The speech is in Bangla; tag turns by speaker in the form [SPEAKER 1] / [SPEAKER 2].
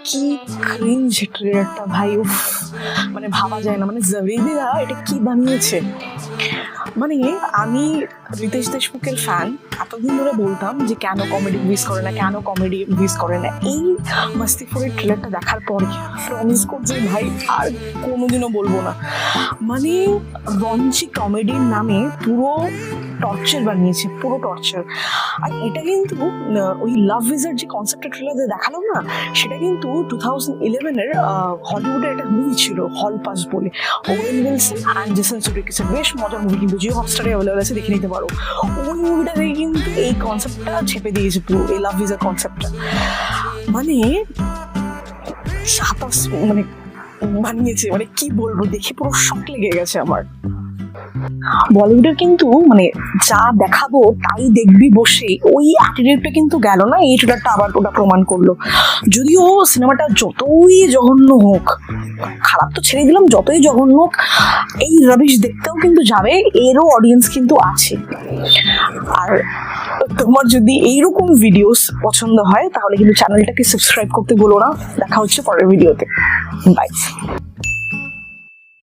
[SPEAKER 1] কি ক্রিঞ্জ ট্রেলারটা ভাই, উফ, মানে ভাবা যায় না, মানে জাভেদিরা এটা কি বানিয়েছে। মানে আমি রিতেশ দেশমুখের ফ্যান, এতদিন ধরে বলতাম যে কেন কমেডি মুভিজ করে না, কেন কমেডি মুভিজ করে না। এই মাস্তিফোরের ট্রেলারটা দেখার পরে প্রমিস করছি ভাই আর কোনোদিনও বলবো না। মানে রঞ্জি কমেডির নামে পুরো টর্চার বানিয়েছে, পুরো টর্চার। আর এটা কিন্তু ওই লাভ উইজার্ড যে কনসেপ্টের ট্রেলারে দেখালাম না, সেটা কিন্তু 2011-এর হলিউডের একটা মুভি ছিল হল পাস বলে, ওয়েন উইলসন অ্যান্ড জেসন সুডিকিসের, বেশ মজার মুভি, কিন্তু জিও হটস্টারে অ্যাভেলেবল আছে, দেখে নিতে পারো। ওই মুভিটা থেকে কিন্তু এই কনসেপ্টটা ছেপে দিয়েছে পুরো, এই লাভ উইজার্ড কনসেপ্টটা। মানে 27 মানে বানিয়েছে, মানে কি বলবো, দেখে পুরো শক লেগে গেছে আমার। বলিউডের কিন্তু মানে যা দেখাবো তাই দেখবি বসে, ওই অ্যাটিটিউডটা কিন্তু গেল না, এই ট্রেলারটা আবার ওটা প্রমাণ করলো। যদিও সিনেমাটা যতই জঘন্য হোক, খারাপ তো ছেড়ে দিলাম, যতই জঘন্য হোক, এই রাবিশ দেখতেও কিন্তু যাবে, এরও অডিয়েন্স কিন্তু আছে। আর তোমার যদি এইরকম ভিডিওস পছন্দ হয় তাহলে কিন্তু চ্যানেলটাকে সাবস্ক্রাইব করতে বলো না। দেখা হচ্ছে পরের ভিডিওতে, বাই।